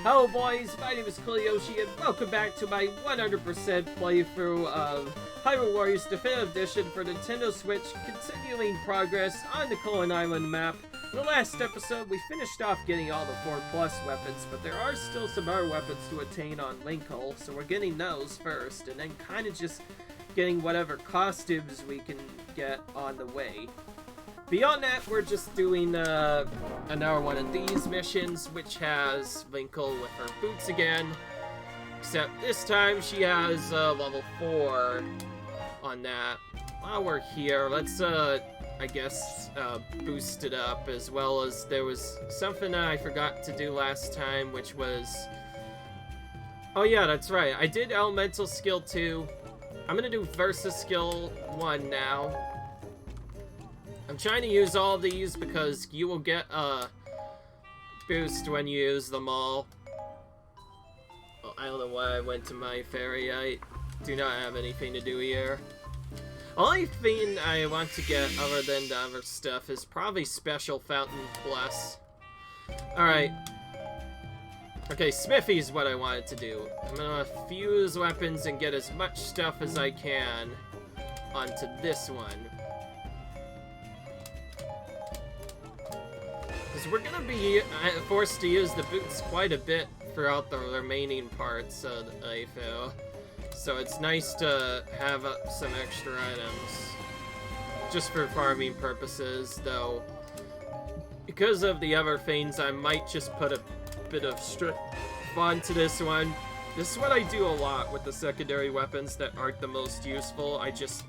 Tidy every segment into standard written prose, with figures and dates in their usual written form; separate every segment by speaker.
Speaker 1: Hello boys, my name is Koyoshi and welcome back to my 100% playthrough of Hyrule Warriors Definitive Edition for Nintendo Switch, continuing progress on the Kololint Island map. In the last episode, we finished off getting all the 4+ weapons, but there are still some other weapons to attain on Linkle, so we're getting those first, and then kind of just getting whatever costumes we can get on the way. Beyond that, we're just doing another one of these missions, which has Linkle with her boots again. Except this time she has level 4 on that. While we're here, let's, I guess, boost it up, as well as there was something that I forgot to do last time, which was... Oh yeah, that's right. I did Elemental Skill 2. I'm gonna do Versus Skill 1 now. I'm trying to use all these because you will get a boost when you use them all. Well, I don't know why I went to my fairy. I do not have anything to do here. Only thing I want to get other than the other stuff is probably Special Fountain Plus. Alright. Okay, Smithy's what I wanted to do. I'm gonna fuse weapons and get as much stuff as I can onto this one. Because we're going to be forced to use the boots quite a bit throughout the remaining parts of the playthrough. So it's nice to have some extra items. Just for farming purposes, though. Because of the other things, I might just put a bit of strip onto this one. This is what I do a lot with the secondary weapons that aren't the most useful. I just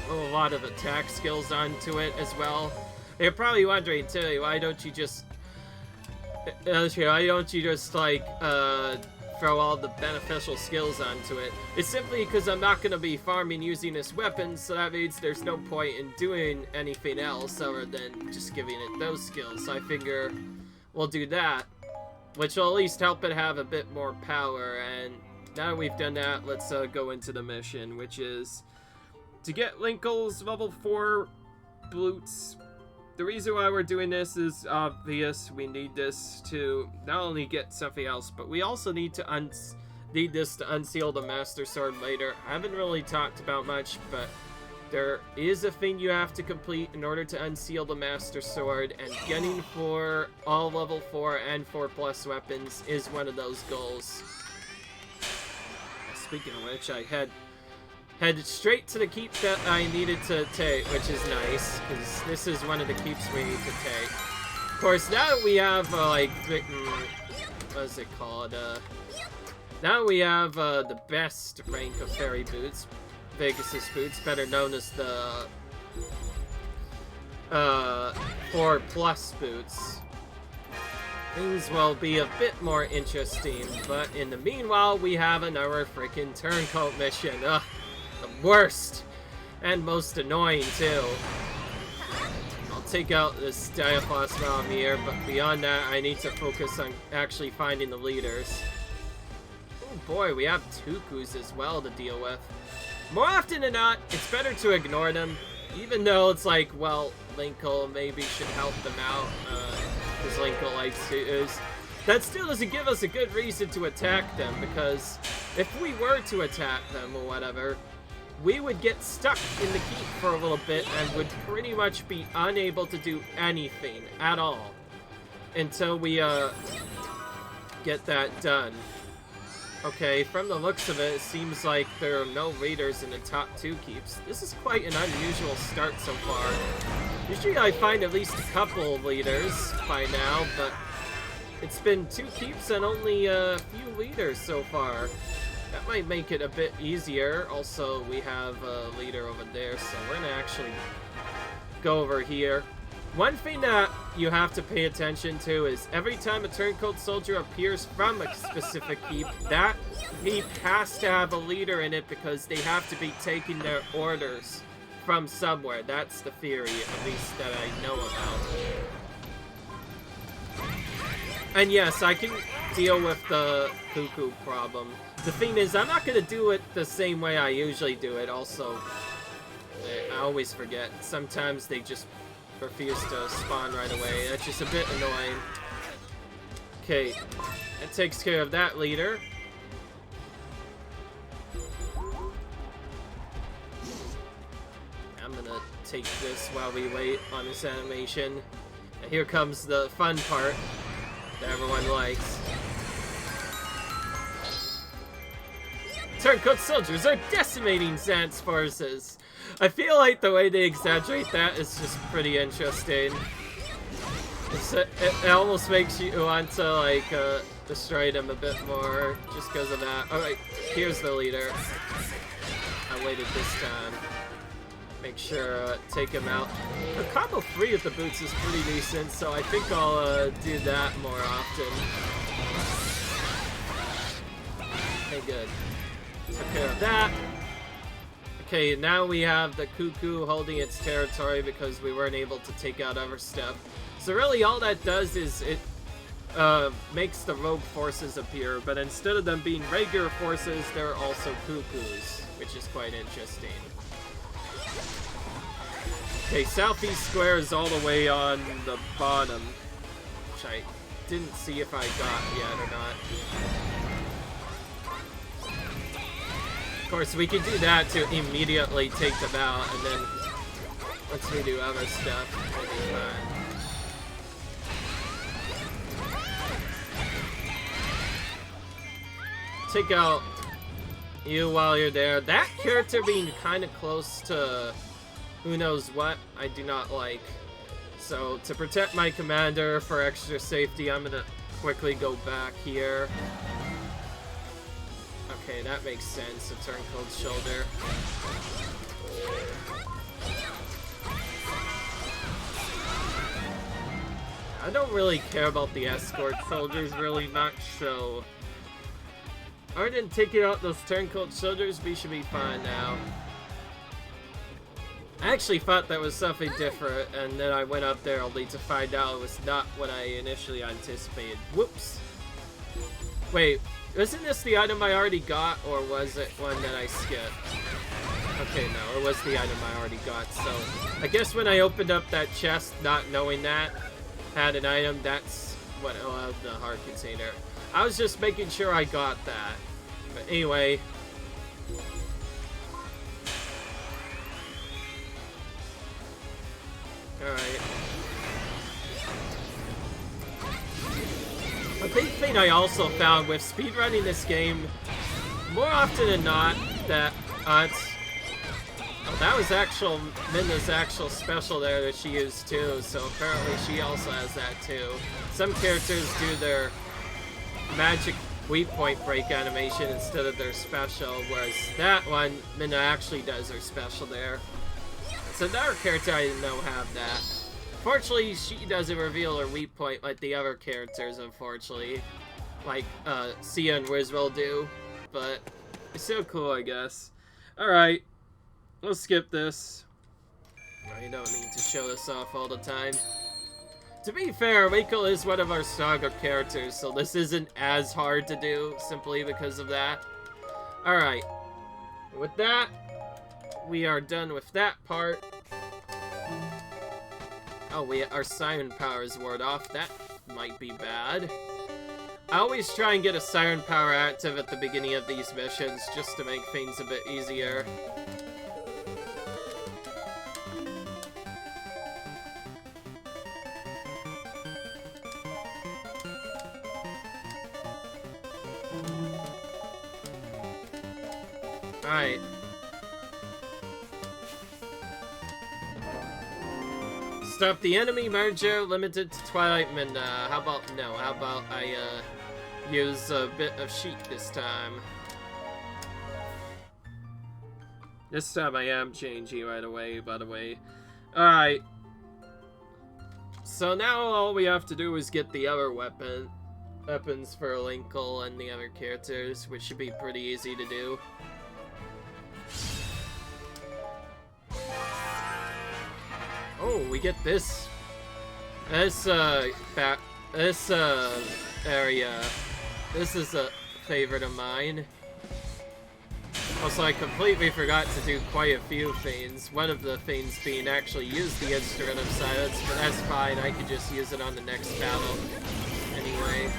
Speaker 1: put a lot of attack skills onto it as well. You're probably wondering too, why don't you just like throw all the beneficial skills onto it? It's simply because I'm not going to be farming using this weapon, so that means there's no point in doing anything else other than just giving it those skills. So I figure we'll do that, which will at least help it have a bit more power. And now that we've done that, let's go into the mission, which is to get Linkle's level 4 boots. The reason why we're doing this is obvious. We need this to not only get something else, but we also need to need this to unseal the Master Sword later. I haven't really talked about much, but there is a thing you have to complete in order to unseal the Master Sword, and getting for all level 4 and 4+ weapons is one of those goals. Speaking of which, I headed straight to the keep that I needed to take, which is nice, because this is one of the keeps we need to take. Of course, now that we have, what is it called? Now we have the best rank of fairy boots, Vegas's boots, better known as the 4+ boots. Things will be a bit more interesting, but in the meanwhile, we have another freaking turncoat mission. Ugh. The worst and most annoying too. I'll take out this Diaphos Realm here, but beyond that, I need to focus on actually finding the leaders. Oh boy, we have Tukus as well to deal with. More often than not, it's better to ignore them, even though it's like, well, Linkle maybe should help them out, because Linkle likes to. That still doesn't give us a good reason to attack them, because if we were to attack them or whatever, we would get stuck in the keep for a little bit and would pretty much be unable to do anything at all until we get that done. Okay, from the looks of it, it seems like there are no leaders in the top 2 keeps. This is quite an unusual start so far. Usually I find at least a couple of leaders by now, but it's been 2 keeps and only a few leaders so far. That might make it a bit easier. Also, we have a leader over there, so we're gonna actually go over here. One thing that you have to pay attention to is every time a turncoat soldier appears from a specific keep, that keep has to have a leader in it because they have to be taking their orders from somewhere. That's the theory, at least that I know about. And yes, I can deal with the Cucco problem. The thing is, I'm not going to do it the same way I usually do it. Also, I always forget. Sometimes they just refuse to spawn right away. That's just a bit annoying. Okay, That takes care of that leader. I'm gonna take this while we wait on this animation. And here comes the fun part that everyone likes. Turncoat soldiers are decimating Zant's forces. I feel like the way they exaggerate that is just pretty interesting. It almost makes you want to, like, destroy them a bit more just because of that. Alright, here's the leader. I waited this time. Make sure, take him out. The combo 3 with the boots is pretty decent, so I think I'll do that more often. Okay, good. Took care of that. Okay, now we have the Cucco holding its territory because we weren't able to take out Everstep. So really all that does is it makes the rogue forces appear, but instead of them being regular forces, they're also Cuccos, which is quite interesting. Okay, Southeast Square is all the way on the bottom, which I didn't see if I got yet or not. Of course, we could do that to immediately take them out, and then once we do other stuff, we'll be fine. Take out you while you're there. That character being kind of close to who knows what, I do not like. So, to protect my commander for extra safety, I'm gonna quickly go back here. Okay, that makes sense. A Turncoat shoulder. I don't really care about the escort soldiers really much, so I didn't take out those Turncoat soldiers. We should be fine now. I actually thought that was something different, and then I went up there only to find out it was not what I initially anticipated. Whoops. Wait, wasn't this the item I already got, or was it one that I skipped? Okay, no, it was the item I already got, so I guess when I opened up that chest, not knowing that had an item, that's what allowed the heart container. I was just making sure I got that. But anyway. Alright. A big thing I also found with speedrunning this game, more often than not, that oh, that was Minna's actual special there that she used too, so apparently she also has that too. Some characters do their magic weak point break animation instead of their special, whereas that one, Minna actually does her special there. It's another character I didn't know have that. Fortunately, she doesn't reveal her weak point like the other characters, unfortunately. Like, Sia and Rizwell do. But, it's still cool, I guess. Alright. We'll skip this. You don't need to show this off all the time. To be fair, Mako is one of our stronger characters, so this isn't as hard to do, simply because of that. Alright. With that, we are done with that part. Oh, our siren power is ward off. That might be bad. I always try and get a siren power active at the beginning of these missions, just to make things a bit easier. Alright. Stop the enemy merger limited to Twilight Minna. How about no? How about I use a bit of Sheik this time? This time I am changing right away, by the way. Alright. So now all we have to do is get the other weapons for Linkle and the other characters, which should be pretty easy to do. Oh, we get this area. This is a favorite of mine. Also, I completely forgot to do quite a few things. One of the things being actually use the Instrument of Silence, but that's fine. I could just use it on the next battle anyway.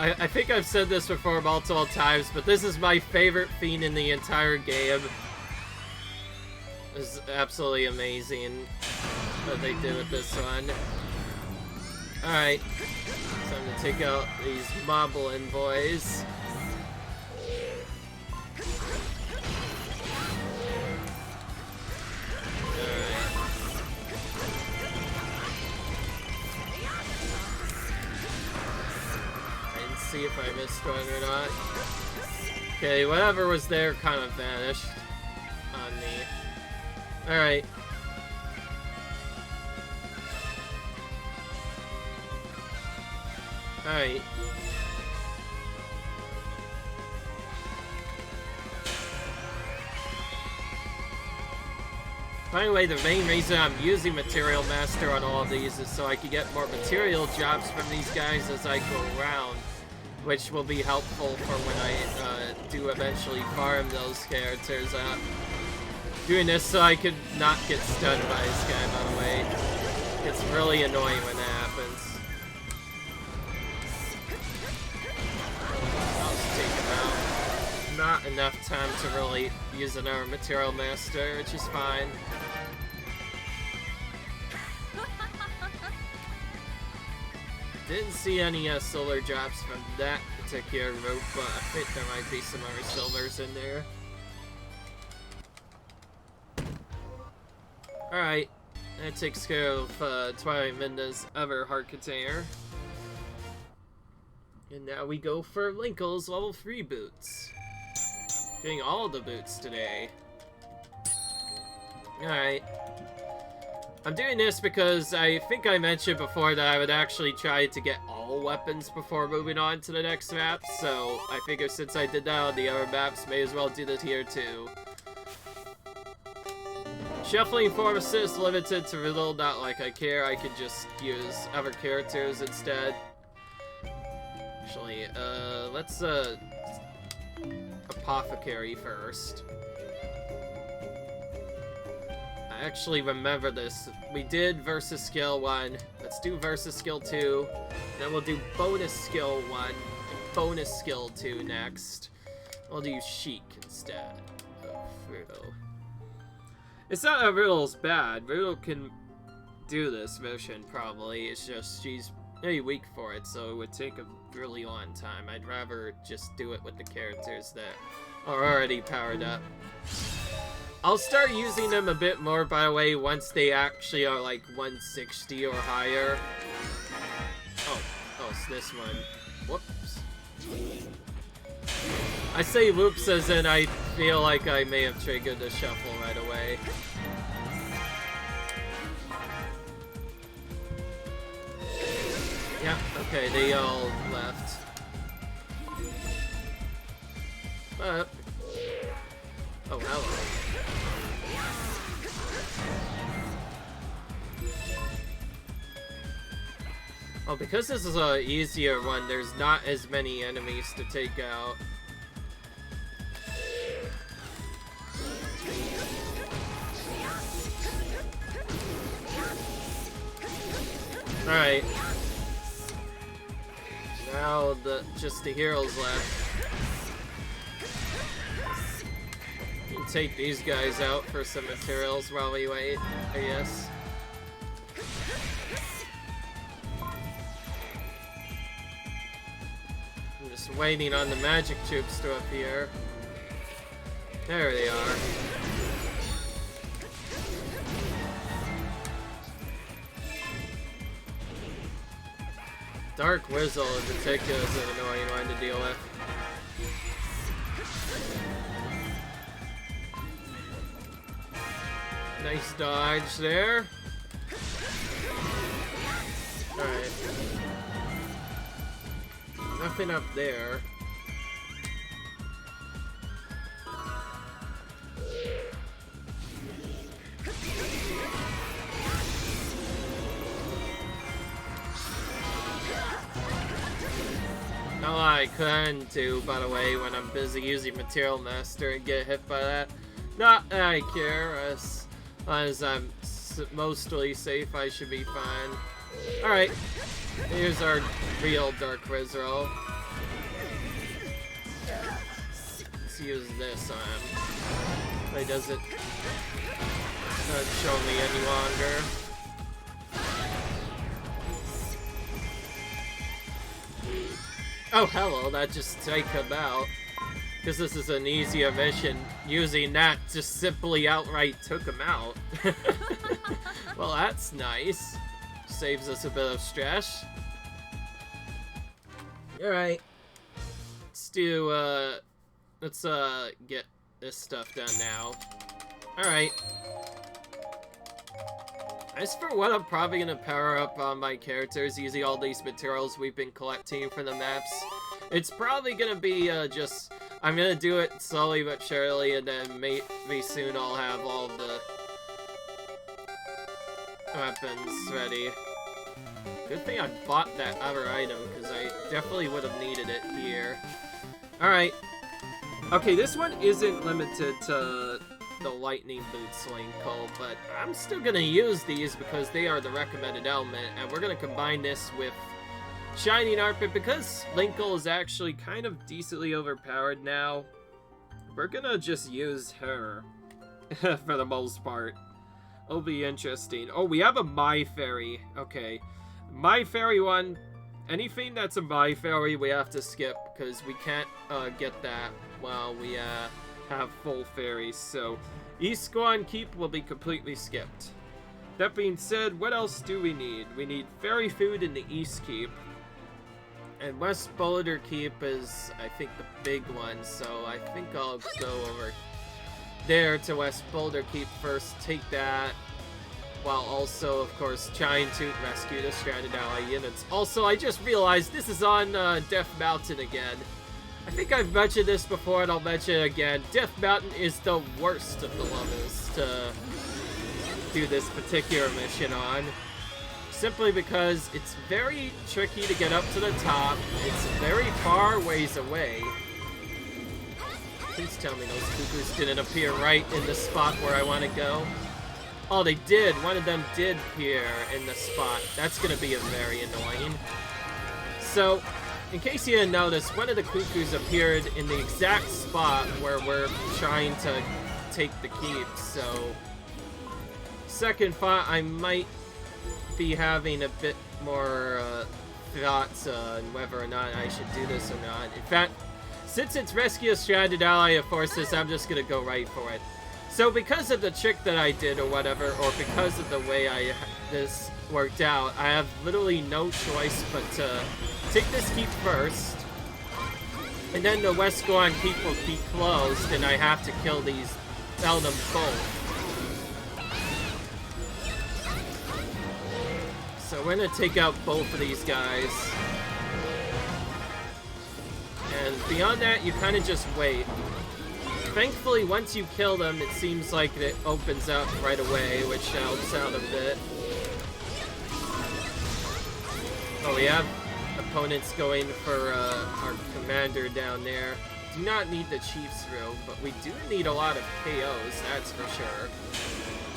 Speaker 1: I think I've said this before multiple times, but this is my favorite fiend in the entire game. It's absolutely amazing what they did with this one. Alright, time to take out these moblin boys. See if I missed one or not. Okay, whatever was there kind of vanished on me. Alright. Alright. By the way, the main reason I'm using Material Master on all of these is so I can get more material jobs from these guys as I go around, which will be helpful for when I do eventually farm those characters out. Doing this so I could not get stunned by this guy, by the way. It's really annoying when that happens. I'll just take him out. Not enough time to really use another Material Master, which is fine. Didn't see any silver drops from that particular route, but I think there might be some other silvers in there. Alright, that takes care of Twilight Minda's other heart container. And now we go for Linkle's level 3 boots. Getting all of the boots today. Alright. I'm doing this because I think I mentioned before that I would actually try to get all weapons before moving on to the next map, so I figured since I did that on the other maps, may as well do this here too. Shuffling pharmacist limited to riddle, not like I care, I could just use other characters instead. Actually, let's apothecary first. I actually remember this. We did versus skill 1. Let's do versus skill 2. Then we'll do bonus skill 1 and bonus skill 2 next. We'll do Sheik instead of Riddle. It's not that Riddle's bad. Riddle can do this mission probably. It's just she's very weak for it, so it would take a really long time. I'd rather just do it with the characters that are already powered up. I'll start using them a bit more, by the way, once they actually are like 160 or higher. Oh, it's this one. Whoops. I say whoops as in I feel like I may have triggered the shuffle right away. Yeah, okay, they all left. But... oh, hello. Oh, because this is an easier one, there's not as many enemies to take out. Alright. Now just the heroes left. We'll take these guys out for some materials while we wait, I guess. I'm just waiting on the magic troops to appear. There they are. Dark Whistle in particular is an annoying one to deal with. Nice dodge there. Alright. Nothing up there. No, I couldn't do, by the way, when I'm busy using Material Master and get hit by that. Not that I care, as long as I'm mostly safe, I should be fine. Alright, here's our real Dark Wizard. let's use this on him. But it doesn't show me any longer. Oh, hello, that just take him out. Because this is an easier mission, using that just simply outright took him out. Well, that's nice. Saves us a bit of stress. Alright. Let's get this stuff done now. Alright. As for what I'm probably gonna power up on my characters using all these materials we've been collecting for the maps, it's probably gonna be just... I'm gonna do it slowly but surely, and then maybe soon I'll have all the weapons ready. Good thing I bought that other item, because I definitely would have needed it here. Alright. Okay, this one isn't limited to the lightning boots, Linko, but I'm still gonna use these because they are the recommended element, and we're gonna combine this with Shining Arpit because Linkle is actually kind of decently overpowered now. We're gonna just use her for the most part. It'll be interesting. Oh, we have a My Fairy. Okay. My Fairy one, anything that's a My Fairy we have to skip because we can't get that while we have full fairies. So East Goron Keep will be completely skipped. That being said, what else do we need? We need fairy food in the East Keep. And West Boulder Keep is, I think, the big one, so I think I'll go over there to West Boulder Keep first, take that, while also, of course, trying to rescue the stranded ally units. Also, I just realized this is on Death Mountain again. I think I've mentioned this before, and I'll mention it again. Death Mountain is the worst of the levels to do this particular mission on. Simply because it's very tricky to get up to the top. It's very far ways away. Please tell me those cuckoos didn't appear right in the spot where I want to go. Oh, they did. One of them did appear in the spot. That's going to be very annoying. So, in case you didn't notice, one of the cuckoos appeared in the exact spot where we're trying to take the keep. So, second thought, I might be having a bit more thoughts on whether or not I should do this or not. In fact, since it's rescue a stranded ally of forces, I'm just gonna go right for it. So because of the trick that I did or whatever, or because of the way this worked out, I have literally no choice but to take this keep first, and then the West Goron Keep will be closed, and I have to kill them both. So we're gonna take out both of these guys. And beyond that, you kind of just wait. Thankfully, once you kill them, it seems like it opens up right away, which helps out a bit. Oh, we have opponents going for our commander down there. Do not need the Chief's Room, but we do need a lot of KOs, that's for sure.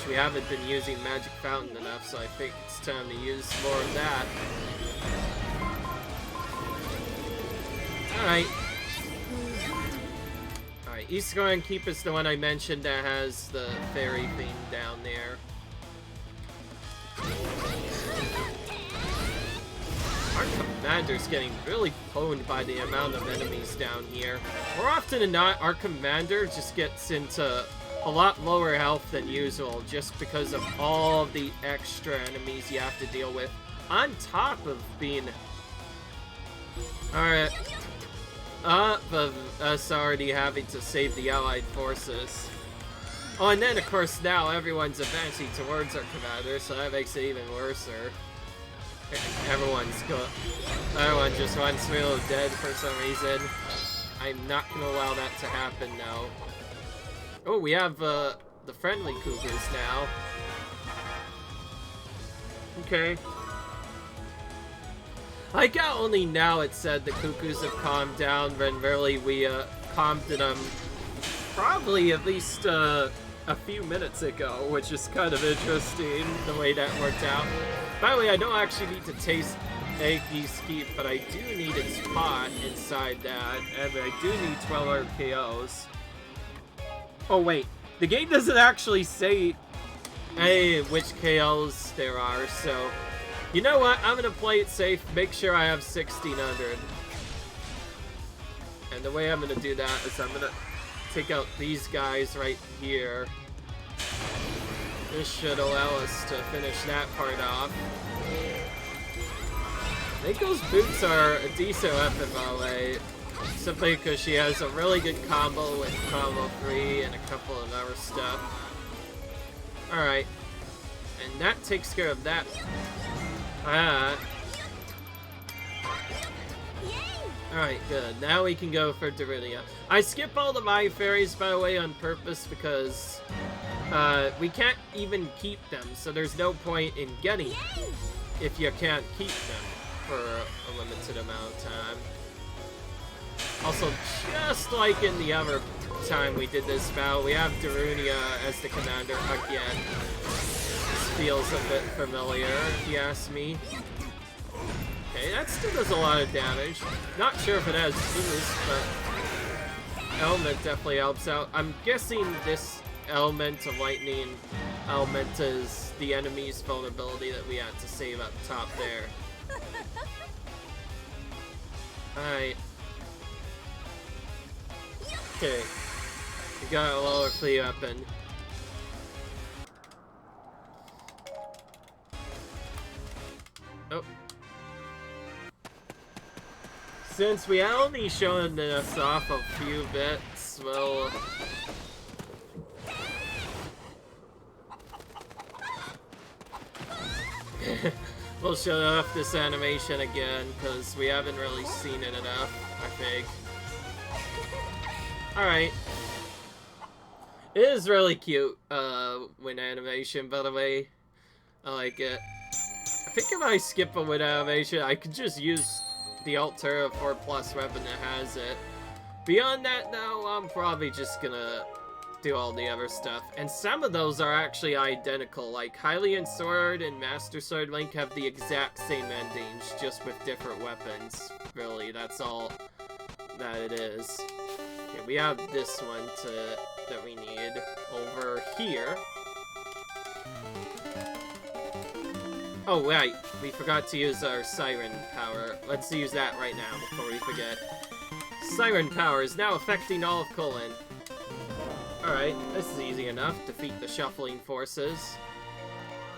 Speaker 1: We haven't been using Magic Fountain enough, so I think it's time to use more of that. Alright. Alright, East Goron Keep is the one I mentioned that has the fairy thing down there. Our commander's getting really pwned by the amount of enemies down here. More often than not, our commander just gets into a lot lower health than usual just because of all of the extra enemies you have to deal with on top of being of us already having to save the allied forces. Oh, and then of course now everyone's advancing towards our commander, so that makes it even worse. Everyone just wants Hyrule dead for some reason. I'm not gonna allow that to happen now. Oh, we have the friendly cuckoos now. Okay. I got only now it said the cuckoos have calmed down when really we calmed them probably at least a few minutes ago, which is kind of interesting the way that worked out. By the way, I don't actually need to Eggy Skeep, but I do need its pot inside that, and I do need 12 KOs. Oh wait, the game doesn't actually say which KOs there are, so you know what? I'm gonna play it safe, make sure I have 1600. And the way I'm gonna do that is I'm gonna take out these guys right here. This should allow us to finish that part off. Mako's boots are a decent weapon, by the way, simply because she has a really good combo with combo 3 and a couple of other stuff. Alright, and that takes care of that. Alright, good. Now we can go for Darunia. I skip all the My Fairies, by the way, on purpose because we can't even keep them, so there's no point in getting them if you can't keep them for a limited amount of time. Also, just like in the other time we did this battle, we have Darunia as the commander again. This feels a bit familiar, if you ask me. Okay, that still does a lot of damage. Not sure if it has boost, but Element definitely helps out. I'm guessing this element of lightning element is the enemy's vulnerability that we had to save up top there. Alright. Okay. We got a lower flea weapon. Oh. Since we only shown us off a few bits, we'll... we'll show off this animation again, because we haven't really seen it enough, I think. Alright. It is really cute, Wind animation, by the way. I like it. I think if I skip a Wind animation, I could just use the Altera 4+ weapon that has it. Beyond that, though, I'm probably just gonna do all the other stuff. And some of those are actually identical, like Hylian Sword and Master Sword Link have the exact same endings, just with different weapons. Really, that's all that it is. Okay, we have this one that we need over here. Oh, right, we forgot to use our Siren Power. Let's use that right now before we forget. Siren Power is now affecting all of Kololint. Alright, this is easy enough. Defeat the shuffling forces.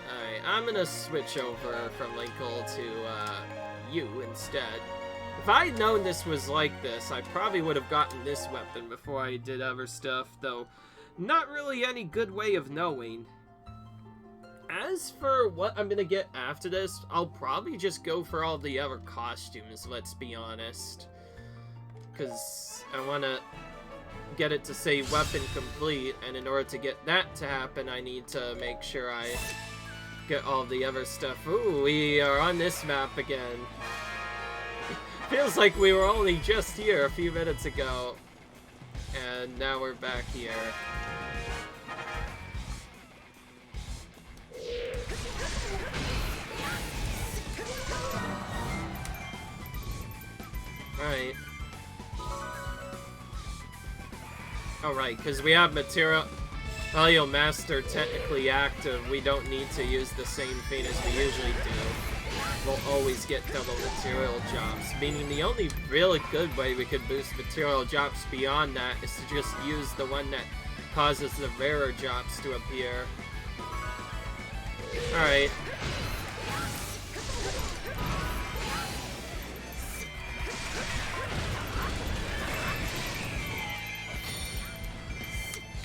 Speaker 1: Alright, I'm gonna switch over from Linkle to you instead. If I had known this was like this, I probably would have gotten this weapon before I did other stuff, though not really any good way of knowing. As for what I'm gonna get after this, I'll probably just go for all the other costumes, let's be honest. Because I want to get it to say weapon complete, and in order to get that to happen, I need to make sure I get all the other stuff. Ooh, we are on this map again. Feels like we were only just here a few minutes ago, and now we're back here. Alright. Alright, because we have Material Master technically active, we don't need to use the same fate as we usually do. We'll always get double material drops, meaning the only really good way we could boost material drops beyond that is to just use the one that causes the rarer drops to appear. Alright.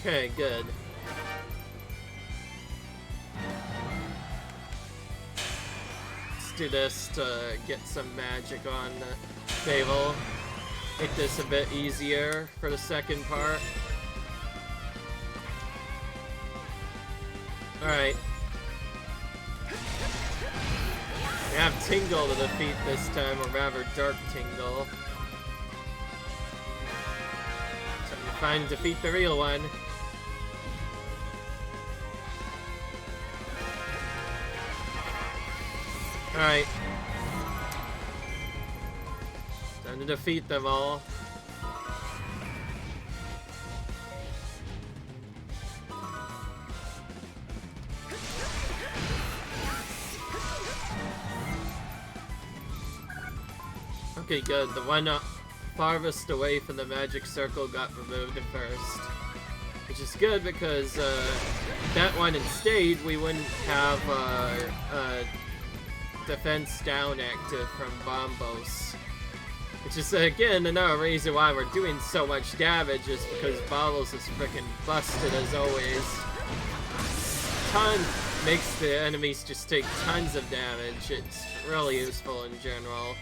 Speaker 1: Okay, good. Let's do this to get some magic on Fable. Make this a bit easier for the second part. Alright. We have Tingle to defeat this time, or rather Dark Tingle. Time to find and defeat the real one. Alright. Time to defeat them all. Okay, good. The one farthest away from the magic circle got removed at first. Which is good because that one instead we wouldn't have defense down active from Bombos. Which is again another reason why we're doing so much damage is because Bombos is freaking busted as always. Makes the enemies just take tons of damage. It's really useful in general.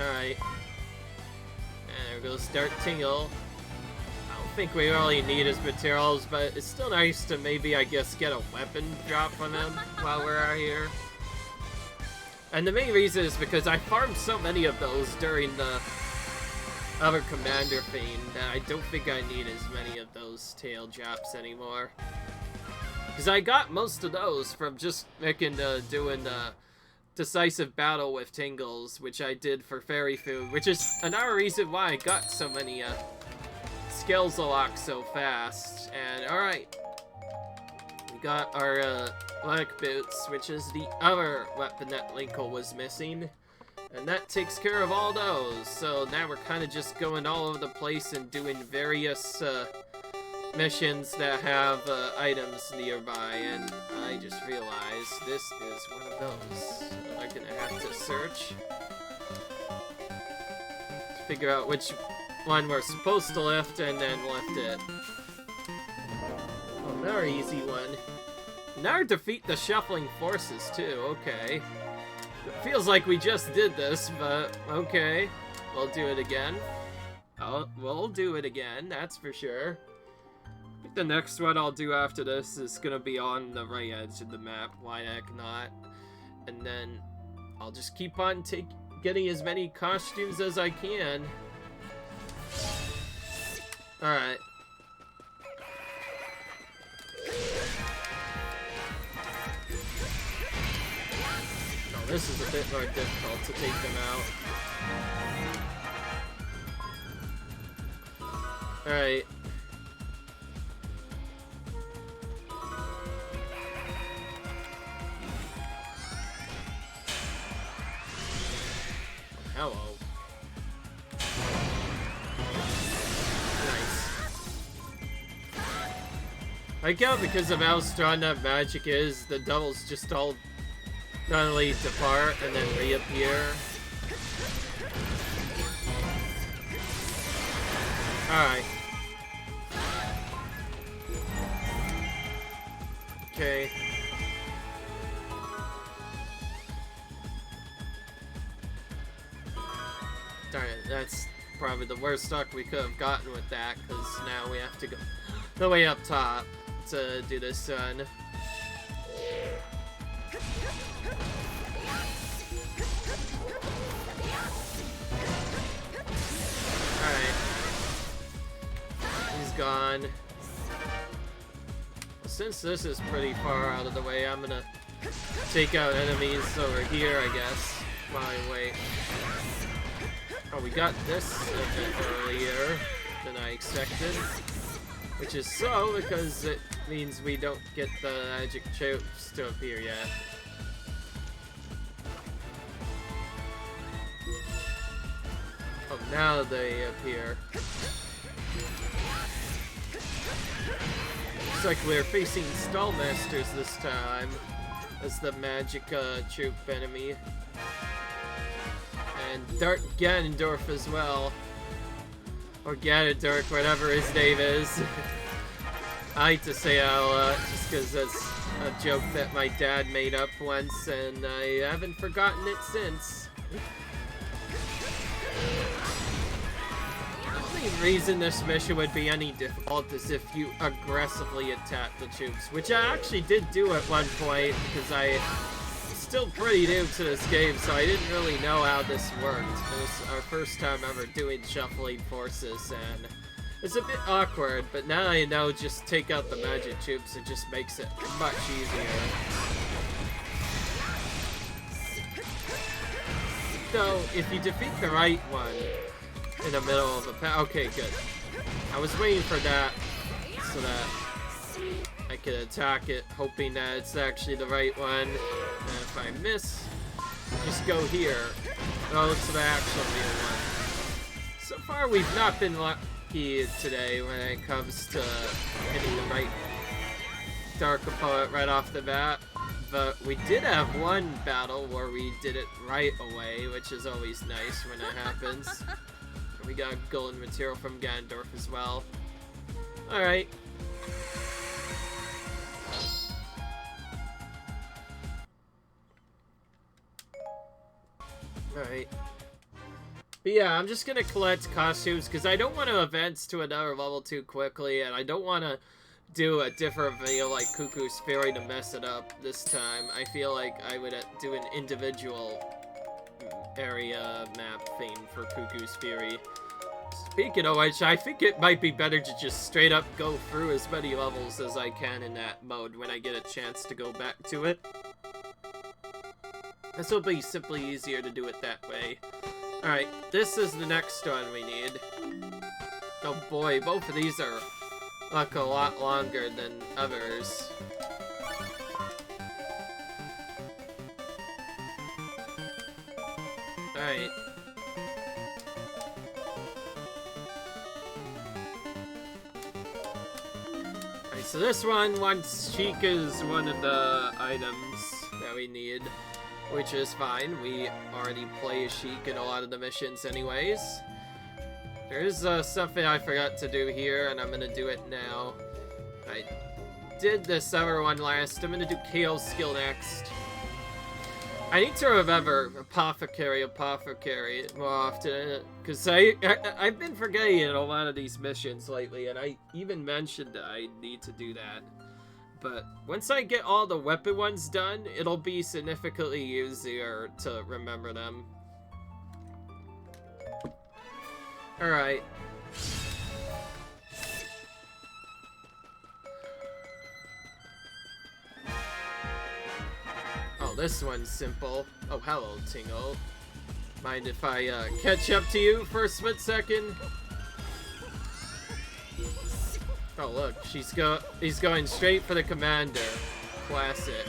Speaker 1: Alright. There goes Dark Tingle. I don't think we really need his materials, but it's still nice to maybe, I guess, get a weapon drop from him while we're out here. And the main reason is because I farmed so many of those during the other Commander Fiend that I don't think I need as many of those tail drops anymore. Because I got most of those from just doing the decisive battle with Tingles, which I did for Fairy Food, which is another reason why I got so many skills unlocked so fast. And alright, we got our Black Boots, which is the other weapon that Linkle was missing, and that takes care of all those. So now we're kind of just going all over the place and doing various missions that have items nearby, and I just realized this is one of those. I'm gonna have to search to figure out which one we're supposed to lift and then lift it. Oh, another easy one. Now defeat the Shuffling Forces too, okay. It feels like we just did this, but okay. We'll do it again. Oh, we'll do it again, that's for sure. I think the next one I'll do after this is gonna be on the right edge of the map, why the heck not? And then I'll just keep on getting as many costumes as I can. Alright. Oh, this is a bit more difficult to take them out. Alright. Hello. Nice. I get because of how strong that magic is, the doubles just all not only depart and then reappear. Alright. Okay. Darn it, that's probably the worst luck we could have gotten with that, because now we have to go the way up top to do this one. Alright. He's gone. Since this is pretty far out of the way, I'm gonna take out enemies over here, I guess, while I wait. Oh, we got this a bit earlier than I expected. Which is so, because it means we don't get the magic troops to appear yet. Oh, now they appear. Looks like we're facing Skullmasters this time as the magic troop enemy. And Dark Ganondorf as well. Or Ganondorf, whatever his name is. I hate to say out just because that's a joke that my dad made up once, and I haven't forgotten it since. The only reason this mission would be any difficult is if you aggressively attack the troops, which I actually did do at one point, because I'm still pretty new to this game, so I didn't really know how this worked. It was our first time ever doing Shuffling Forces, and it's a bit awkward, but now I know just take out the magic troops, it just makes it much easier. though, if you defeat the right one in the middle of a path... Okay, good. I was waiting for that so that I could attack it, hoping that it's actually the right one. And if I miss, just go here. Oh, it's the actual real one. So far, we've not been lucky today when it comes to hitting the right dark opponent right off the bat. But we did have one battle where we did it right away, which is always nice when it happens. We got golden material from Ganondorf as well. Alright. Alright. But yeah, I'm just gonna collect costumes because I don't want to advance to another level too quickly, and I don't want to do a different video like Cuckoo's Fairy to mess it up this time. I feel like I would do an individual area map thing for Cuckoo's Fury. Speaking of which, I think it might be better to just straight up go through as many levels as I can in that mode when I get a chance to go back to it. This will be simply easier to do it that way. Alright, this is the next one we need. Oh boy, both of these are like a lot longer than others. Alright. Alright, so this one wants Sheik is one of the items that we need, which is fine. We already play as Sheik in a lot of the missions anyways. There's something I forgot to do here, and I'm gonna do it now. I did this other one last. I'm gonna do KO's skill next. I need to remember Apothecary more often, because I've been forgetting in a lot of these missions lately, and I even mentioned that I need to do that. But once I get all the weapon ones done, it'll be significantly easier to remember them. Alright. Oh, this one's simple. Oh, hello, Tingle. Mind if I catch up to you for a split second? Oh, look, he's going straight for the commander. Classic.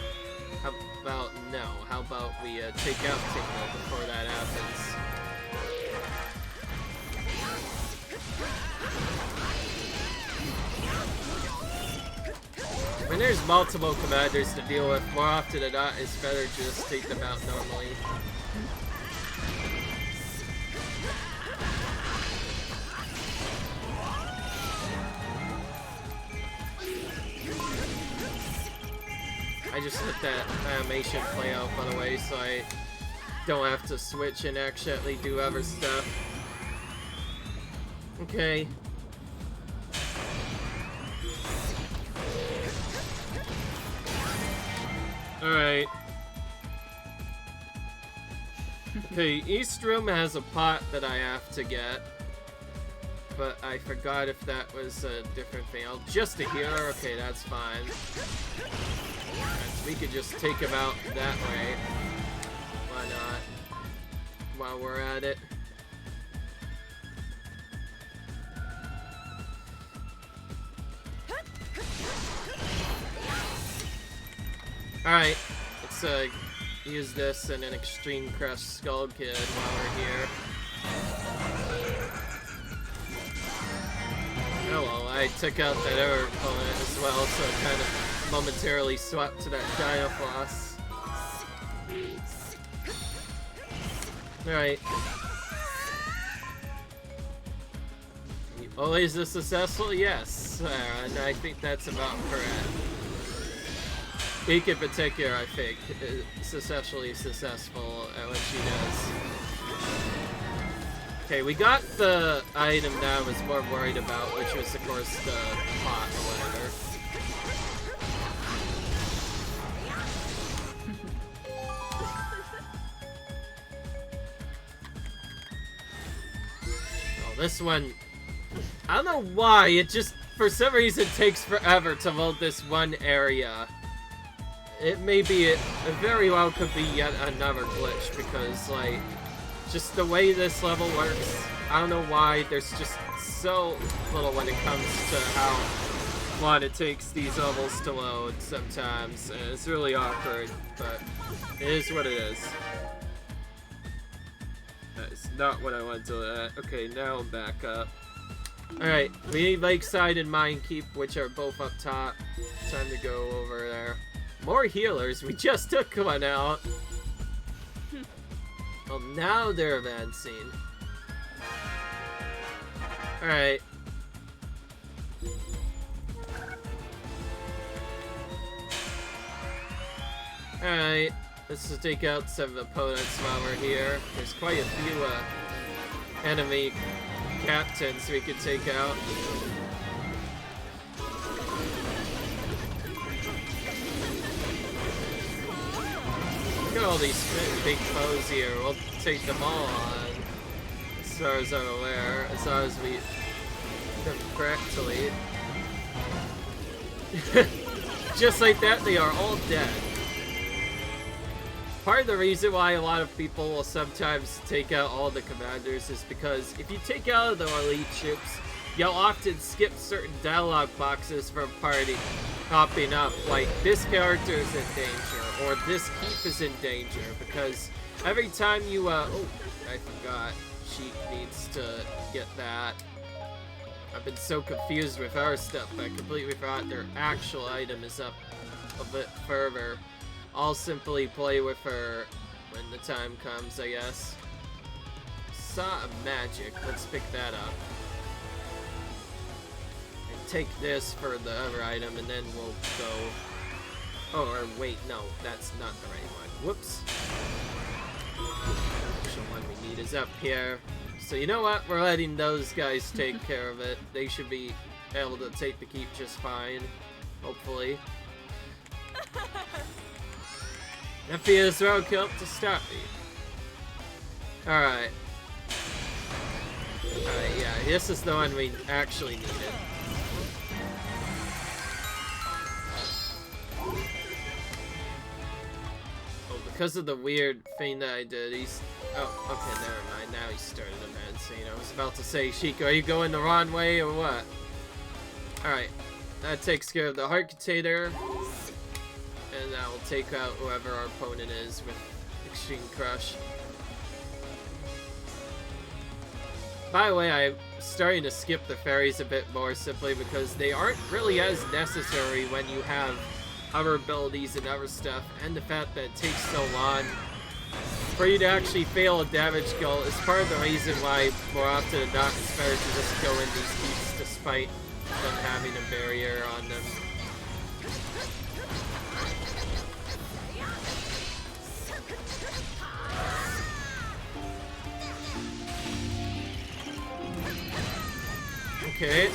Speaker 1: How about no? How about we take out Tingle before that happens? When there's multiple commanders to deal with, more often than not, it's better to just take them out normally. I just let that animation play out, by the way, so I don't have to switch and accidentally do other stuff. Okay. Alright. Okay, East Room has a pot that I have to get. But I forgot if that was a different thing. Oh, just a healer? Okay, that's fine. We could just take him out that way. Why not? While we're at it. Alright, let's use this and an Extreme Crush Skull Kid while we're here. Oh well, I took out that other opponent as well, so I kind of momentarily swapped to that Dinofloss. Alright. Always a successful? Yes. And I think that's about correct. Ike in particular, I think, is successfully successful at what she does. Okay, we got the item that I was more worried about, which was, of course, the pot or whatever. Oh, this one... I don't know why, it just, for some reason, takes forever to load this one area. It may be, it very well could be yet another glitch, because, like, Just the way this level works, I don't know why there's just so little when it comes to how long it takes these levels to load sometimes, and it's really awkward, but it is what it is. That is not what I wanted to look at. Okay, now I'm back up. Alright, we need Lakeside and Mine Keep, which are both up top. Time to go over there. More healers, we just took one out. Well, now they're advancing. Alright. Alright, let's just take out some opponents while we're here. There's quite a few enemy captains we could take out. Look at all these big foes here. We'll take them all on, as far as I'm aware, as long as we do them correctly. Just like that, they are all dead. Part of the reason why a lot of people will sometimes take out all the commanders is because if you take out the elite troops, you'll often skip certain dialogue boxes from party popping up, like this character is in danger, or this keep is in danger, because every time you, oh, I forgot, Sheik needs to get that. I've been so confused with our stuff, I completely forgot their actual item is up a bit further. I'll simply play with her when the time comes, I guess. Saw of Magic, let's pick that up. And take this for the other item, and then we'll go... Oh, or wait, no, that's not the right one. Whoops. The actual one we need is up here. So you know what? We're letting those guys take care of it. They should be able to take the keep just fine. Hopefully. FPS roadkill to stop me. Alright. Alright, yeah, this is the one we actually needed. Oh, because of the weird thing that I did, he's... Oh, okay, never mind. Now he started advancing. I was about to say, Chico, are you going the wrong way or what? Alright. That takes care of the heart container. And that will take out whoever our opponent is with Extreme Crush. By the way, I'm starting to skip the fairies a bit more simply because they aren't really as necessary when you have other abilities and other stuff, and the fact that it takes so long for you to actually fail a damage goal is part of the reason why more often than not it's better to just go in these keeps despite them having a barrier on them. Okay,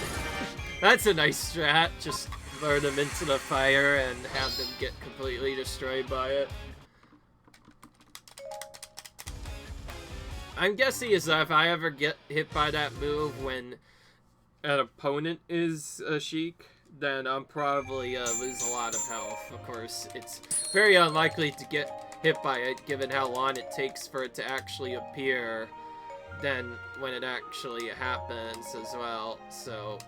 Speaker 1: that's a nice strat, just lure them into the fire and have them get completely destroyed by it. I'm guessing is that if I ever get hit by that move when an opponent is a Sheik, then I'm probably lose a lot of health. Of course, it's very unlikely to get hit by it given how long it takes for it to actually appear than when it actually happens as well, so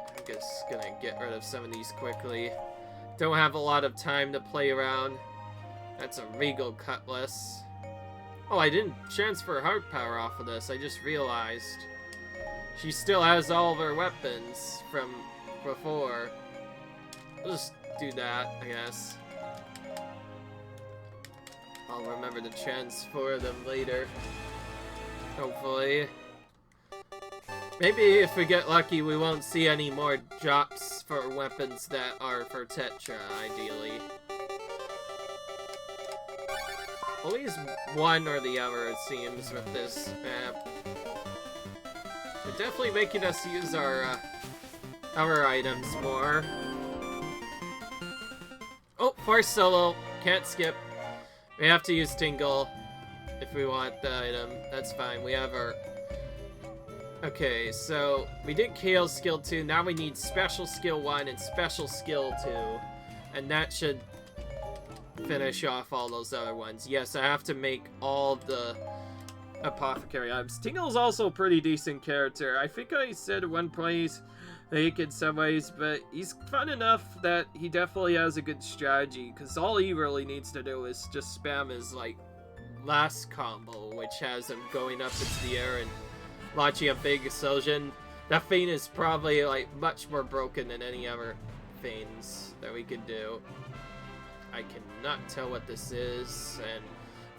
Speaker 1: I'm just gonna get rid of some of these quickly. Don't have a lot of time to play around. That's a Regal Cutlass. Oh, I didn't transfer heart power off of this, I just realized. She still has all of her weapons from before. I'll just do that, I guess. I'll remember to transfer them later. Hopefully. Maybe if we get lucky, we won't see any more drops for weapons that are for Tetra, ideally. Always one or the other, it seems, with this map. They're definitely making us use our items more. Oh, Force Solo. Can't skip. We have to use Tingle if we want the item. That's fine. We have our... Okay, so we did KO Skill 2. Now we need Special Skill 1 and Special Skill 2. And that should finish off all those other ones. Yes, I have to make all the apothecary items. Tingle's also a pretty decent character. I think I said at one point he's fake in some ways, but he's fun enough that he definitely has a good strategy, because all he really needs to do is just spam his, like, last combo, which has him going up into the air and launching a big explosion. That feint is probably, like, much more broken than any other feints that we could do. I cannot tell what this is, and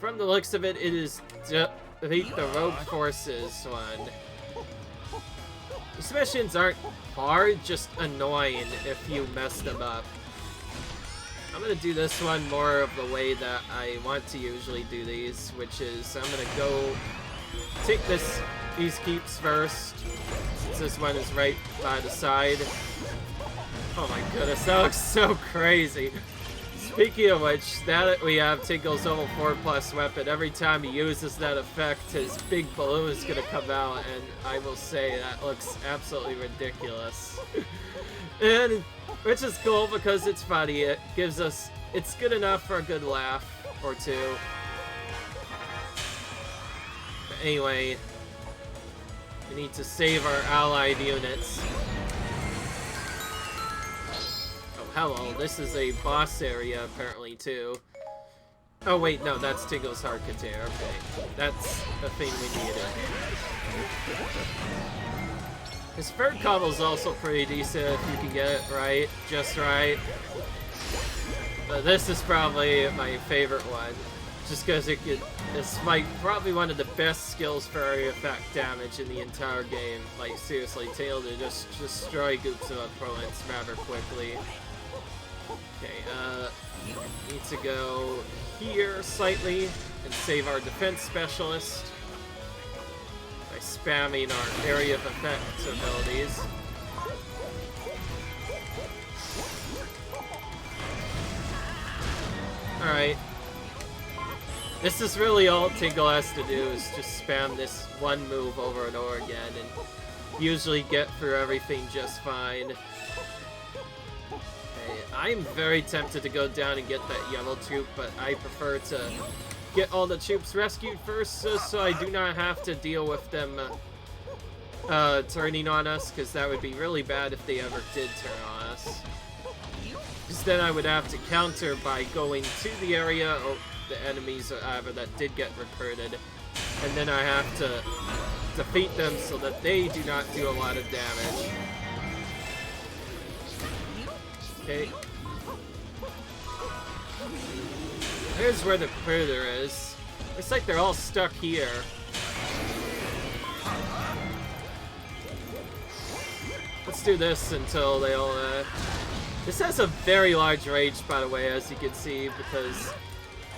Speaker 1: from the looks of it, it is defeat the Rogue Forces one. These missions aren't hard, just annoying if you mess them up. I'm gonna do this one more of the way that I want to usually do these, which is I'm gonna go take these keeps first, since this one is right by the side. Oh my goodness, that looks so crazy. Speaking of which, now that we have Tingle's level 4+ weapon, every time he uses that effect, his big balloon is gonna come out, and I will say that looks absolutely ridiculous. And which is cool because it's funny. It gives us, it's good enough for a good laugh or two. But anyway, we need to save our allied units. Hello, this is a boss area apparently too. Oh wait, no, that's Tingle's Heart Container. Okay, that's the thing we needed. His third combo is also pretty decent if you can get it right, just right. But this is probably my favorite one, just because it's like probably one of the best skills for area effect damage in the entire game. Like seriously, able to just destroy groups of opponents rather quickly. Okay, need to go here slightly and save our defense specialist by spamming our area of effect abilities. Alright. This is really all Tingle has to do, is just spam this one move over and over again and usually get through everything just fine. I'm very tempted to go down and get that yellow troop, but I prefer to get all the troops rescued first, so I do not have to deal with them turning on us, because that would be really bad if they ever did turn on us. Because then I would have to counter by going to the area, or the enemies or whatever that did get recruited, and then I have to defeat them so that they do not do a lot of damage. Okay. Here's where the critter is. Looks like they're all stuck here. Let's do this until they all, This has a very large range, by the way, as you can see, because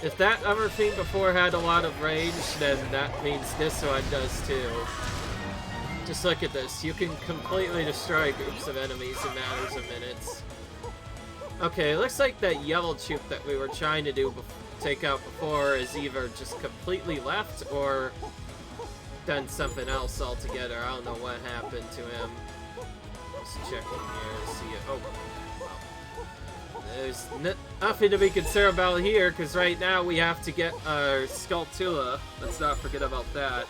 Speaker 1: if that other thing before had a lot of range, then that means this one does too. Just look at this. You can completely destroy groups of enemies in matters of minutes. Okay, it looks like that yellow troop that we were trying to take out before is either just completely left or done something else altogether. I don't know what happened to him. Just checking here to see it. Oh, well, there's nothing to be concerned about here, because right now we have to get our Skulltula. Let's not forget about that.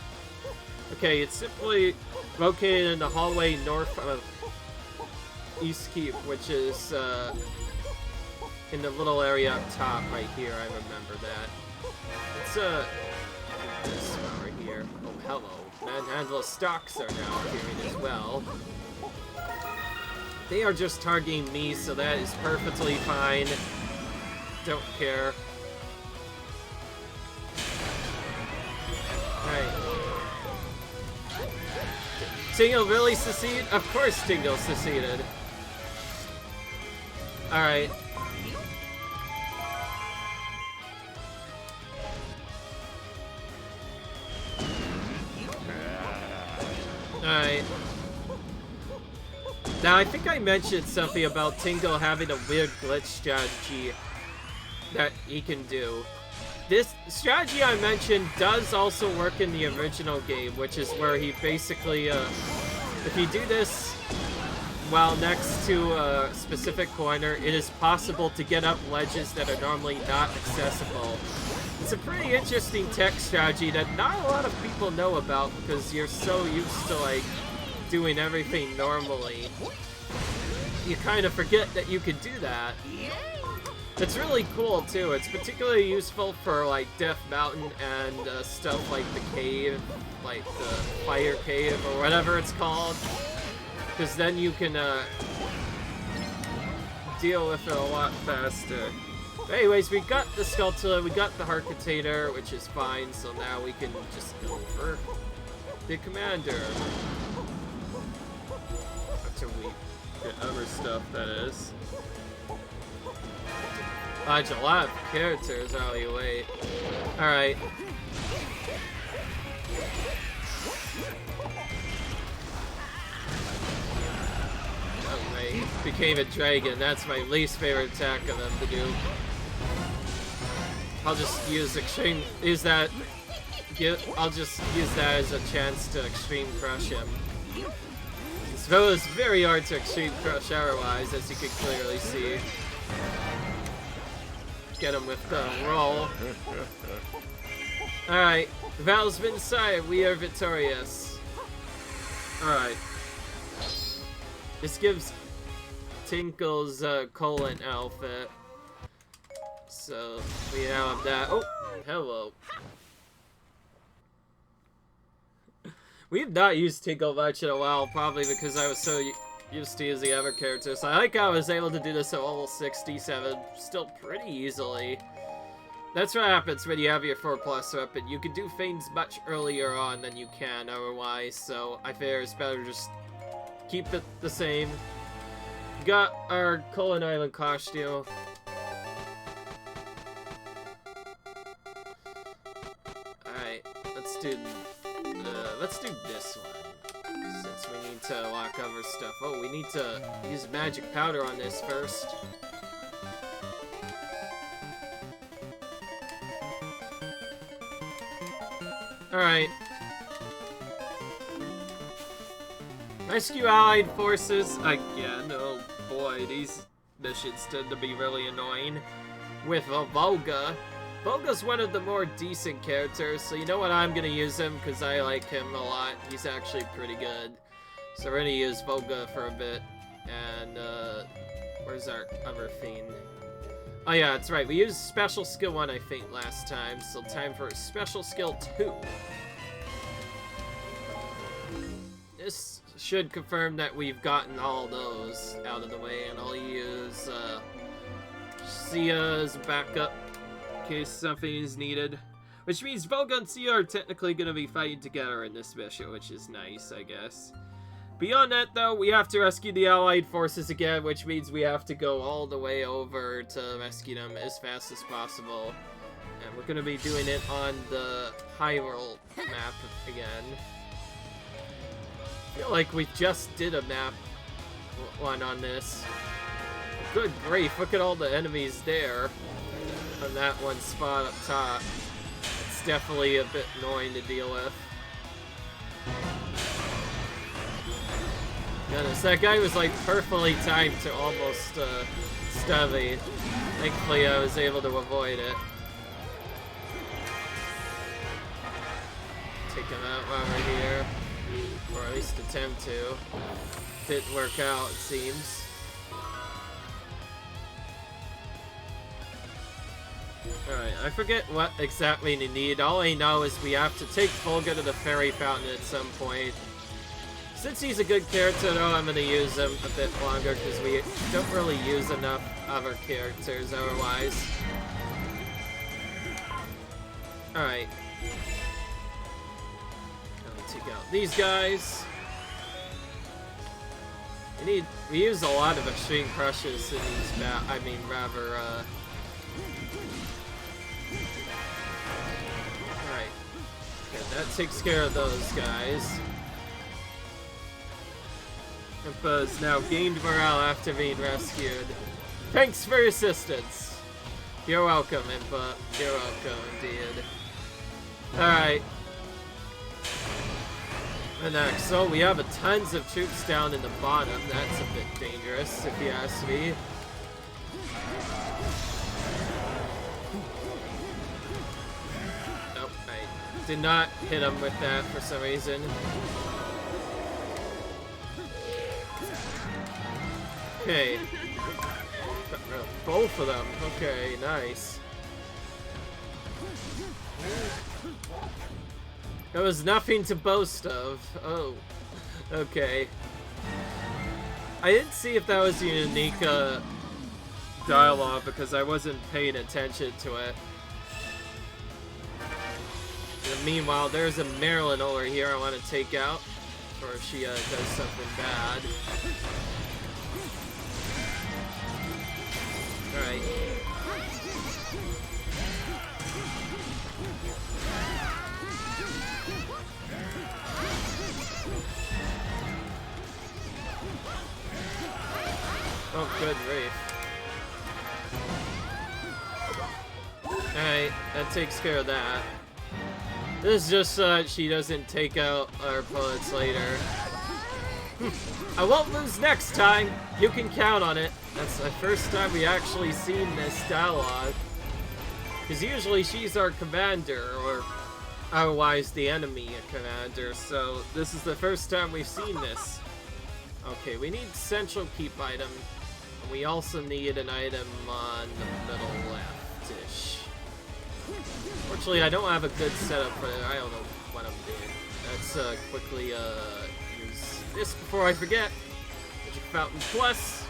Speaker 1: Okay, it's simply located in the hallway north of East Keep, which is in the little area up top right here. I remember that. It's this over here. Oh, hello. Manhandle stocks are now appearing as well. They are just targeting me, so that is perfectly fine. Don't care. Alright. Tingle really seceded? Of course Tingle seceded. Alright. Alright. Now, I think I mentioned something about Tingle having a weird glitch strategy that he can do. This strategy I mentioned does also work in the original game, which is where he basically, if you do this while next to a specific corner, it is possible to get up ledges that are normally not accessible. It's a pretty interesting tech strategy that not a lot of people know about because you're so used to, like, doing everything normally. You kind of forget that you could do that. It's really cool, too. It's particularly useful for, like, Death Mountain and stuff like the cave, like the Fire Cave or whatever it's called. Because then you can deal with it a lot faster. But anyways, we got the Skulltula, we got the Harkitator, which is fine, so now we can just go for the Commander. After we get other stuff, that is. Dodge a lot of characters while you wait. Alright. Became a dragon. That's my least favorite attack of them to do. I'll just use extreme. I'll just use that as a chance to extreme crush him. So it's very hard to extreme crush otherwise, as you can clearly see. Get him with the roll. Alright, the battle's been decided. We are victorious. Alright. This gives Tinkle's Kololint outfit. So, we now have that. Oh, hello. We've not used Tinkle much in a while, probably because I was so used to using other characters. I like how I was able to do this at level 67 still pretty easily. That's what happens when you have your 4+ weapon. You can do things much earlier on than you can otherwise, so I figure it's better to just keep it the same. Got our Colon Island costume. Alright, let's do this one. Since we need to lock other stuff. Oh, we need to use magic powder on this first. Alright. Rescue allied forces again. Oh boy, these missions tend to be really annoying. With a Volga. Volga's one of the more decent characters, so you know what, I'm gonna use him because I like him a lot. He's actually pretty good. So we're gonna use Volga for a bit. And where's our other fiend? Oh yeah, that's right. We used special skill 1, I think, last time. So time for special skill 2. This should confirm that we've gotten all those out of the way, and I'll use Sia as backup in case something is needed. Which means Volga and Sia are technically going to be fighting together in this mission, which is nice, I guess. Beyond that, though, we have to rescue the allied forces again, which means we have to go all the way over to rescue them as fast as possible. And we're going to be doing it on the Hyrule map again. I feel like we just did a map one on this. Good grief, look at all the enemies there on that one spot up top. It's definitely a bit annoying to deal with. Goodness, that guy was like perfectly timed to almost stab me. Thankfully I was able to avoid it. Take him out while we're here. Or at least attempt to. Didn't work out, it seems. Alright, I forget what exactly we need. All I know is we have to take Volga to the fairy fountain at some point. Since he's a good character, though, I'm going to use him a bit longer because we don't really use enough other characters otherwise. Alright. Take out these guys. We use a lot of extreme crushes in these rather, Alright. Okay, that takes care of those guys. Impa's now gained morale after being rescued. Thanks for your assistance. You're welcome, Impa. You're welcome, indeed. Alright. And next, so we have tons of troops down in the bottom. That's a bit dangerous, if you ask me. Nope, I did not hit him with that for some reason. Okay. Both of them. Okay, nice. There was nothing to boast of. Oh, okay. I didn't see if that was a unique dialogue because I wasn't paying attention to it. And meanwhile, there's a Marilyn over here I want to take out before she does something bad. Alright. Oh, good grief. Alright, that takes care of that. This is just so that she doesn't take out our bullets later. I won't lose next time! You can count on it. That's the first time we actually seen this dialogue. Because usually she's our commander, or otherwise the enemy commander, so this is the first time we've seen this. Okay, we need central keep item. And we also need an item on the middle left-ish. Fortunately, I don't have a good setup for it. I don't know what I'm doing. Let's quickly use this before I forget. Magic Fountain Plus.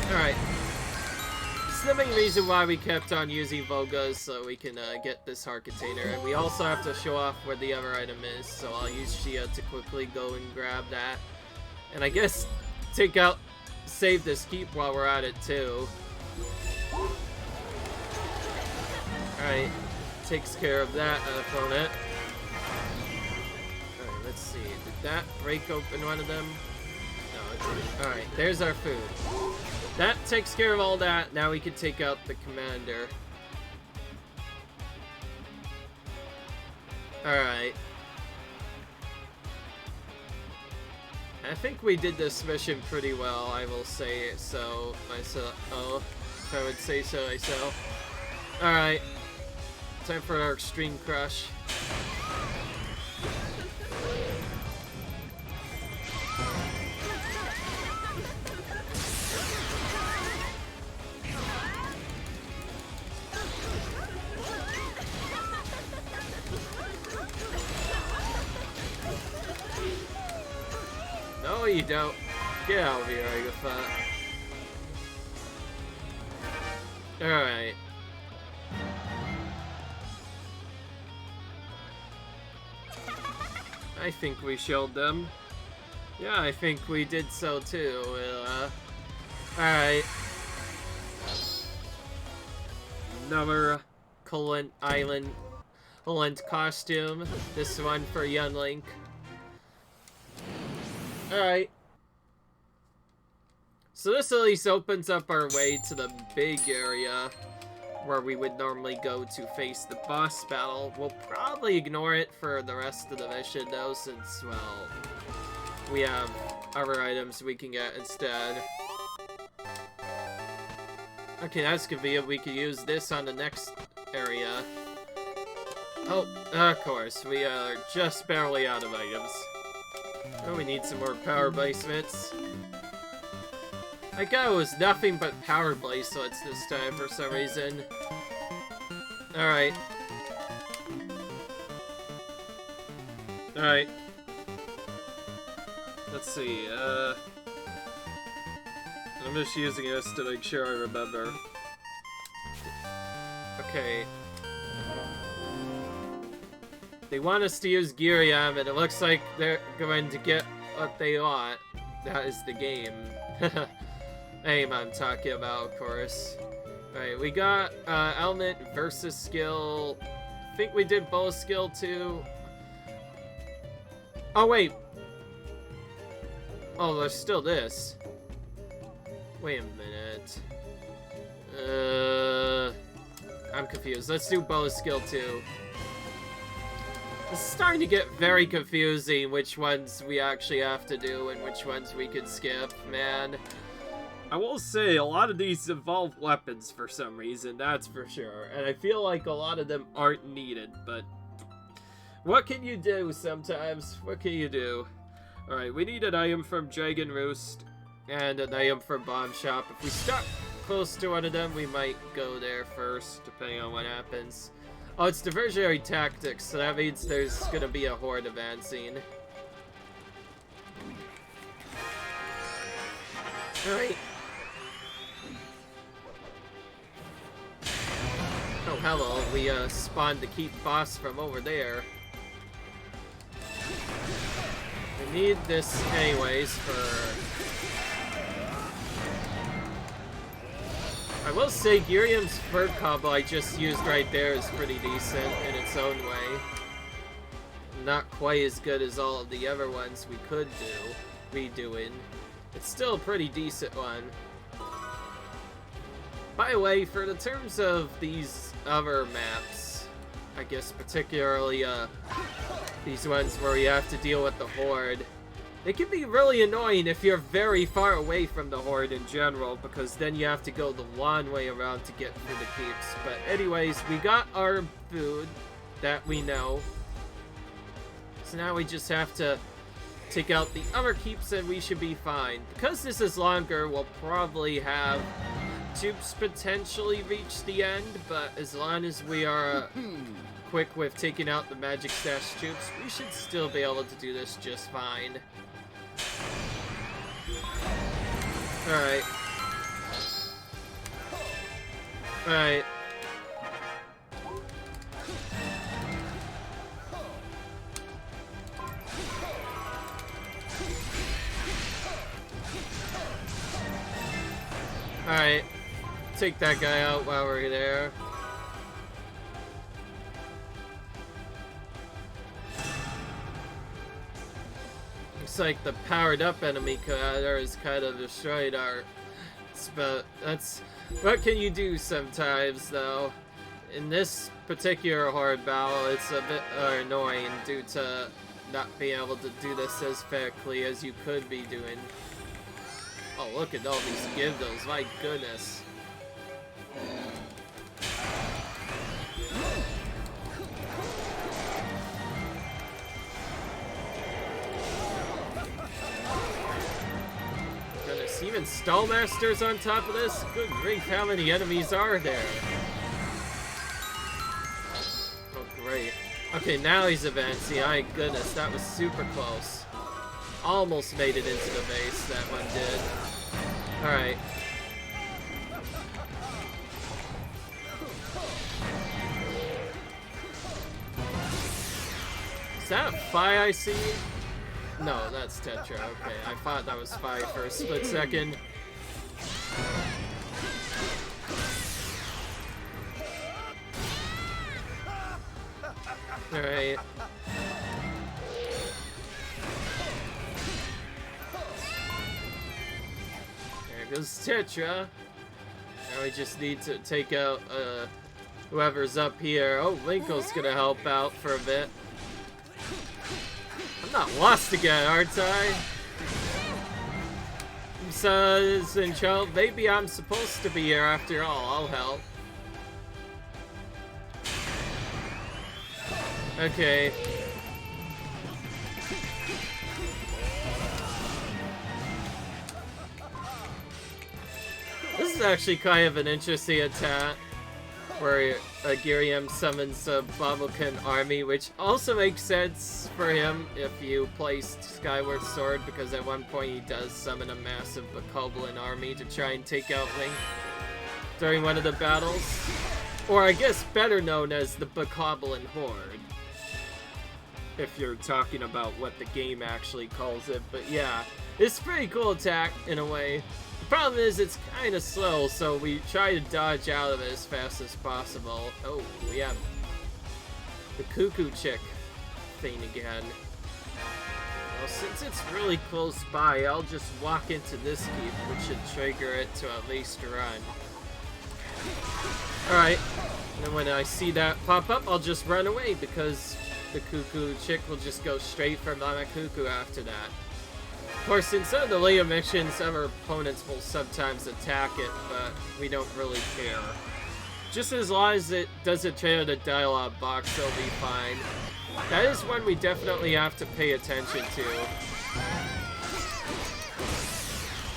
Speaker 1: Alright. This is the main reason why we kept on using Volgas, so we can get this heart container. And we also have to show off where the other item is, so I'll use Shia to quickly go and grab that. And I guess save this keep while we're at it too. Alright, takes care of that opponent. Alright, let's see. Did that break open one of them? No, it didn't. Alright, there's our food. That takes care of all that. Now we can take out the commander. Alright. I think we did this mission pretty well, I will say so myself. Oh, if I would say so myself. Alright. Time for our extreme crush. No, you don't. Get out of here, Agatha. Alright. I think we showed them. Yeah, I think we did so too. Alright. Another Kololint Kololint costume. This one for young Link. Alright. So this at least opens up our way to the big area where we would normally go to face the boss battle. We'll probably ignore it for the rest of the mission though, since, well, we have other items we can get instead. Okay, that's convenient. We can use this on the next area. Oh, of course, we are just barely out of items. Oh, we need some more power bracelets. I got it was nothing but power bracelets this time for some reason. Alright. Alright. Let's see, I'm just using this to make sure I remember. Okay. They want us to use Giriam, and it looks like they're going to get what they want. That is the game. Aim I'm talking about, of course. Alright, we got element versus skill. I think we did both skill too. Oh, wait. Oh, there's still this. Wait a minute. I'm confused. Let's do bonus skill 2. It's starting to get very confusing which ones we actually have to do and which ones we could skip, man. I will say, a lot of these involve weapons for some reason, that's for sure. And I feel like a lot of them aren't needed, but... what can you do sometimes? What can you do? Alright, we need an item from Dragon Roost and an item from Bomb Shop. If we start close to one of them, we might go there first, depending on what happens. Oh, it's diversionary tactics, so that means there's gonna be a horde advancing. Alright. Oh, hello. We spawned the keep boss from over there. We need this anyways for... I will say Girium's bird combo I just used right there is pretty decent in its own way. Not quite as good as all of the other ones we could do, redoing. It's still a pretty decent one. By the way, for the terms of these other maps, I guess particularly these ones where you have to deal with the horde, it can be really annoying if you're very far away from the horde in general, because then you have to go the long way around to get through the keeps. But anyways, we got our food that we know. So now we just have to take out the other keeps and we should be fine. Because this is longer, we'll probably have tubes potentially reach the end, but as long as we are quick with taking out the magic stash tubes, we should still be able to do this just fine. Alright. Alright. Alright. Take that guy out while we're there. Looks like the powered up enemy commander has kind of destroyed our... But that's... what can you do sometimes, though? In this particular horde battle, it's a bit annoying due to not being able to do this as quickly as you could be doing. Oh, look at all these Gyvdos, my goodness. Goodness, even Stallmasters on top of this? Good grief, how many enemies are there? Oh, great. Okay, now he's advancing. My goodness, that was super close. Almost made it into the base, that one did. Alright. Is that a Phi I see? No, that's Tetra. Okay, I thought that was Phi for a split second. Alright. There goes Tetra. Now we just need to take out whoever's up here. Oh, Linko's gonna help out for a bit. I'm not lost again, aren't I? So, maybe I'm supposed to be here after all. I'll help. Okay. This is actually kind of an interesting attack, where Girium summons a Bobblekin army, which also makes sense for him if you placed Skyward Sword, because at one point he does summon a massive Bokoblin army to try and take out Link during one of the battles. Or I guess better known as the Bokoblin Horde, if you're talking about what the game actually calls it. But yeah, it's a pretty cool attack in a way. The problem is it's kind of slow, so we try to dodge out of it as fast as possible. Oh, we have the Cucco chick thing again. Well, since it's really close by, I'll just walk into this keep, which should trigger it to at least run. Alright. And when I see that pop up, I'll just run away because the Cucco chick will just go straight for Mama Cucco after that. Of course, in some of the later missions, our opponents will sometimes attack it, but we don't really care. Just as long as it doesn't trigger the dialogue box, it'll be fine. That is one we definitely have to pay attention to.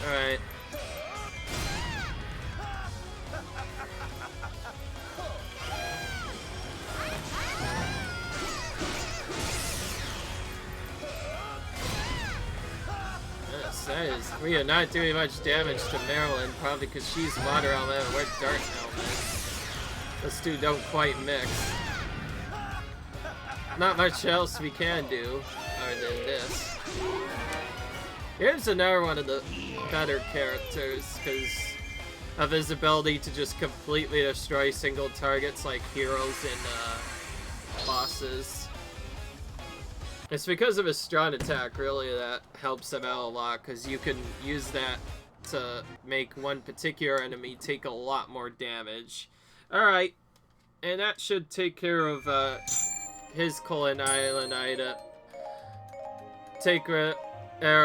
Speaker 1: Alright. That is, we are not doing much damage to Marilyn, probably because she's water element and we're dark element. Those two don't quite mix. Not much else we can do other than this. Here's another one of the better characters because of his ability to just completely destroy single targets like heroes and bosses. It's because of his strong attack, really, that helps him out a lot, because you can use that to make one particular enemy take a lot more damage. Alright, and that should take care of his Kololint take care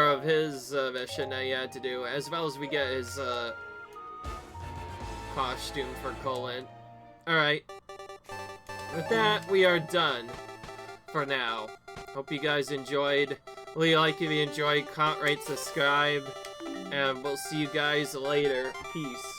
Speaker 1: of his mission that he had to do, as well as we get his costume for Kololint. Alright, with that, we are done for now. Hope you guys enjoyed. Leave a like if you enjoyed, comment, rate, subscribe, and we'll see you guys later. Peace.